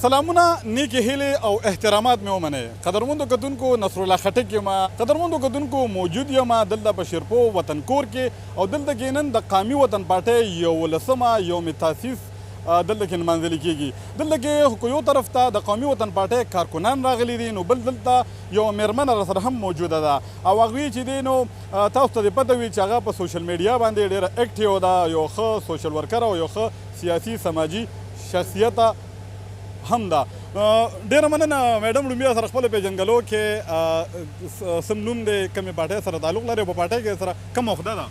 سلامونه نیکی هیلې او احترامات مې ومنئ. قدرمندو کتونکو نصر الله خټک یم. قدرمندو کتونکو موجود یم دلته په شیرپو وطن کور کې او دلته کې نن د قامي وطن پارټۍ 11مه یوم تاسیس دلته کې نمانځلې کېږي. دلته کې یو طرف ته د قومي وطن پارټۍ کارکنان راغلي دي، نو بل دلته یو مېرمنه راسره هم موجوده ده او هغوی چې دی نو تاسو ته دې پته وي چې هغه په سوشل میډیا باندې ډېره اکټیو ده، یو ښه سوشل ورکر او یو ښه سیاسي سماجي شخصیت هم ده. ډېره مننه میډم، لومبیا سره خپله پېژنګلو کې سم نوم دی، کومې پارټۍ سره تعلق لري او په پارټۍ کې سره کومه عهده ده؟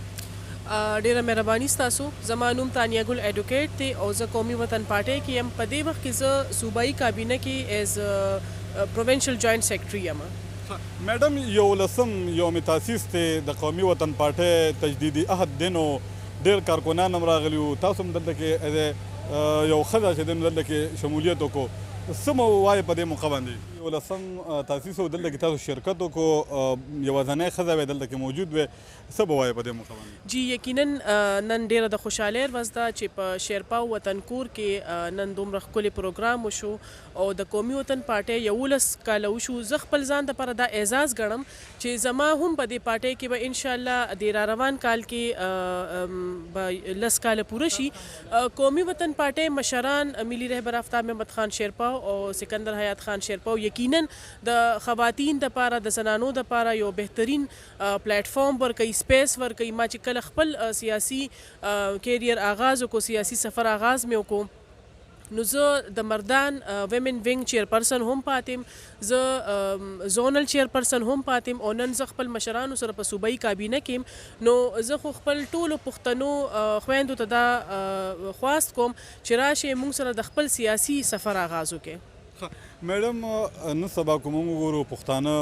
ډیره مهرباني ستاسو. زما نوم تانیا ګل ایډوکیټ دی او زه قومي وطن پارټۍ کې یم. په دې وخت کې زه صوبایي کابینه کې ایز پروونشل جوائنټ سیکرټري یم. میډم 11 یوم تاسیس دی د قومي وطن پارټۍ تجدیدي عهد دی، نو ډېر کارکنان هم راغلي وو، تاسو هم دلته کې یو ښځه چې دی نو دلته کې شمولیت وکړو. څه مو وایې په دې موقع باندې؟ 11 تاسیس و دلته کې تاسو شرکت وکړو، یوازینۍ ښځه وې دلته کې موجود وې، څه به وایې په دې موقع باندې؟ جی یقینا نن ډیره د خوشحالۍ ورځ ده چې په شیرپاو وطن کور کې نن دومره ښکلی پروګرام وشو او د قومي وطن پارټۍ 11 کاله وشو. زه خپل ځان دپاره دا اعزاز ګڼم چې زما هم په دې پارټۍ کې به انشاءالله د را روان کال کې به 10 کاله پوره شي. قومي وطن پارټۍ مشران ملي رهبر آفتاب محمد خان شیرپاو او سکندر حیات خان شیرپاو یقینا د خواتین دپاره د زنانو دپاره یو بهترین پلیټ فارم ورکوي، سپیس ورکوي. ما چې کله خپل سیاسي کیریر آغاز وکړو، سیاسي سفر آغاز مې وکړو، نو زه د مردان ویمن وینګ چیرپرسن هم پاتیم، زه زونل چیرپرسن هم پاتیم او نن زه خپل مشرانو سره په صوبایي کابینه کې. نو زه خو خپل ټولو پښتنو خویندو ته دا خواست کوم چې راشئ موږ سره د خپل سیاسي سفر آغاز وکړئ. میډم نن سبا که موږ وګورو پښتانه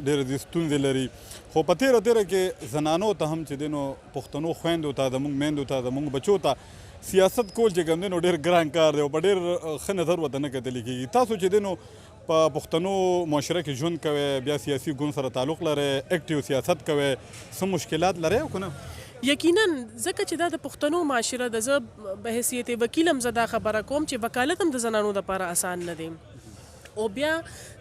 ډېرې دې ستونزې لري، خو په تېره کې زنانو ته هم چې دی نو پښتنو خویندو ته، زموږ میندو ته، زموږ بچو ته سیاست کول چې کوم دی نو ډېر ګران کار دی او په ډېر ښه نظر ورته نه کتلی کېږي. تاسو چې دی نو په پښتنو معاشره کې ژوند کوئ، بیا سیاسي ګوند سره تعلق لرئ، اکټیو سیاست کوئ، څه مشکلات لرئ او که نه؟ یقینا ځکه چې دا د پښتنو معاشره د زه په حیثیت وکیل هم زه دا خبره کوم چې وکالت هم د زنانو دپاره اسان نه دی او بیا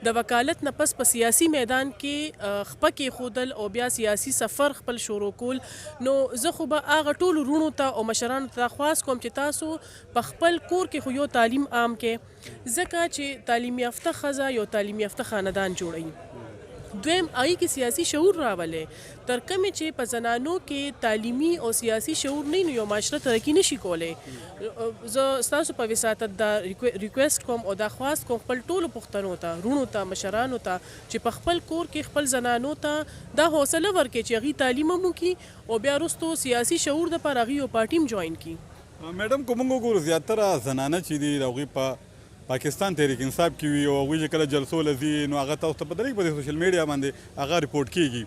د وکالت نه پس په سیاسي میدان کې خپه کېښودل او بیا سیاسي سفر خپل شروع کول. نو زه خو به هغه ټولو وروڼو ته او مشرانو ته خواست کوم چې تاسو په خپل کور کې خو یو تعلیم عام کې، ځکه چې تعلیم یافته ښځه یو تعلیم یافته خاندان جوړوي. دویم هغې کې سیاسي شعور راولئ، تر کومې چې په زنانو کې تعلیمي او سیاسي شعور نه نو یو معاشره ترقي نشي کولی. زه ستاسو په وساطت دا ریکویسټ کوم او دا خواست کوم خپل ټولو پښتنو ته، وروڼو ته، مشرانو ته چې په خپل کور کې خپل زنانو ته دا حوصله ورکړي چې هغوی تعلیم هم وکړي او بیا وروستو سیاسي شعور دپاره هغوی یو پارټي هم جوین کړي. میډم که موږ وګورو زیاتره زنانه چې دي د هغوی په پاکستان تحریک انصاف کې وي او هغوی چې کله جلسو له ځي نو هغه تاسو ته پته لګي په سوشل میډیا باندې هغه ریپورټ کېږي.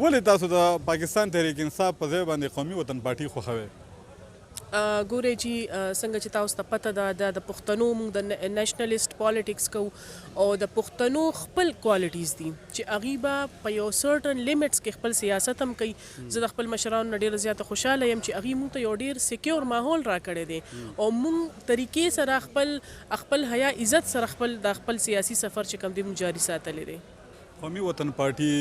ولې تاسو د پاکستان تحریک انصاف په ځای باندې قومي وطن پارټي خوښوئ؟ ګورئ جی څنګه چې تاسو ته پته ده د پښتنو موږ د نیشنلیسټ پالیټکس کوو او د پښتنو خپل کوالټیز دي چې هغوی به په یو سرټن لیمټس کې خپل سیاست هم کوي. زه د خپل مشرانو نه ډېره زیاته خوشحاله یم چې هغوی موږ ته یو ډېر سیکیور ماحول راکړی دی او موږ طریقې سره خپل حیا عزت سره خپل سیاسي سفر چې کوم دی موږ جاري ساتلی دی. قومي وطن پارټي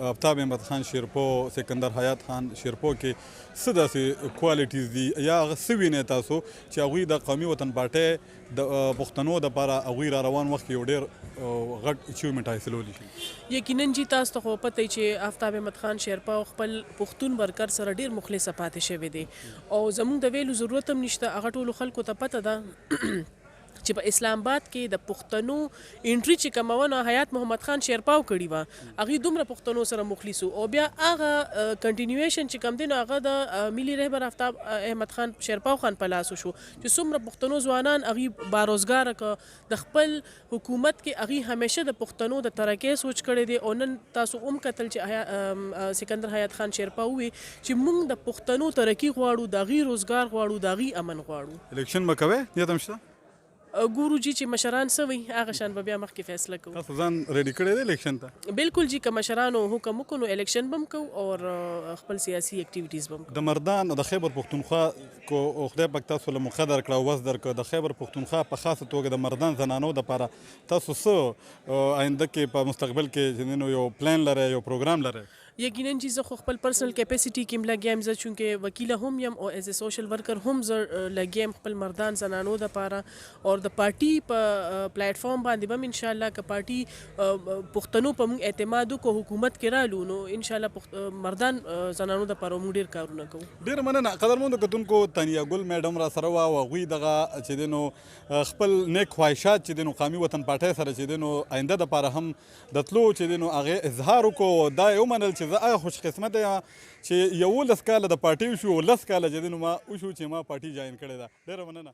آفتاب محمد خان شیرپو، سکندر حیات خان شیرپو کې څه داسې کوالټیز دي یا هغه څه وینئ تاسو چې هغوی د قومي وطن پارټۍ د پښتنو دپاره هغوی را روان وخت کې یو ډېر غټ اچیومنټ حاصلولی شي؟ یقینا جی تاسو ته خو پته چې آفتاب احمد خان شیرپاو خپل پښتون ورکر سره ډېر مخلصه پاتې شوی دی او زموږ د ویلو ضرورت هم نشته. هغه ټولو خلکو ته پته ده چې په اسلام آباد کې د پښتنو انټري چې کومه وه نو حیات محمد خان شیرپاو کړې وه، هغوی دومره پښتنو سره مخلص وو او بیا هغه کنټینیویشن چې کوم دی نو هغه د ملي رهبر آفتاب احمد خان شیرپاو خان په لاسو شو چې څومره پښتنو ځوانان هغوی باروزګاره که د خپل حکومت کې هغوی همیشه د پښتنو د ترقۍ سوچ کړی دی. او نن تاسو هم کتل چې سکندر حیات خان شیرپاو وویل چې موږ د پښتنو ترقي غواړو، د هغوی روزګار غواړو، د هغوی امن غواړو. الیکشن به کوئ؟ نیت هم شته؟ ګورو جی چې مشران څه وي هغه شان به بیا مخکې فیصله کوو. تاسو ځان ریډي کړی دی الیکشن ته؟ بالکل جی که مشرانو حکم وکړو نو الیکشن به هم کوو او خپل سیاسي اکټیویټیز به هم کوو. د مردان د خیبر پښتونخوا کو خدای پاک تاسو له مقدر کړه او وس درکړه د خیبر پښتونخوا په خاصه توګه د مردان زنانو دپاره تاسو څه آینده کې په مستقبل کې چې یو پلان لرئ یو پروګرام لرئ؟ یقینا چې زه خو خپل پرسنل کیپیسټي کې هم لګیا یم، زه چونکې وکیله هم یم او ایز ا سوشل ورکر هم زه لګیا یم خپل مردان زنانو دپاره او د پارټي په پلیټ فارم باندې به هم انشاءالله که پارټي پښتنو په موږ اعتماد وکړو حکومت کې رالو نو انشاءالله مردان زنانو دپاره موږ ډېر کارونه کوو. ډېر مننه قدرمنو کتونکو. تانیا ګل میډم را سره وه او هغوی دغه چې دی نو خپل نیک خواهشات چې دی نو قومي وطن پارټۍ سره چې دی نو آینده دپاره هم د تلو چې دی نو هغې اظهار وکړو. دا یې ومنل چې زه هغه خوش قسمته یم چې 11 کاله د پارټۍ وشو او 10 کاله چې دی نو ما وشو چې ما پارټي جاین کړې ده. ډېره مننه.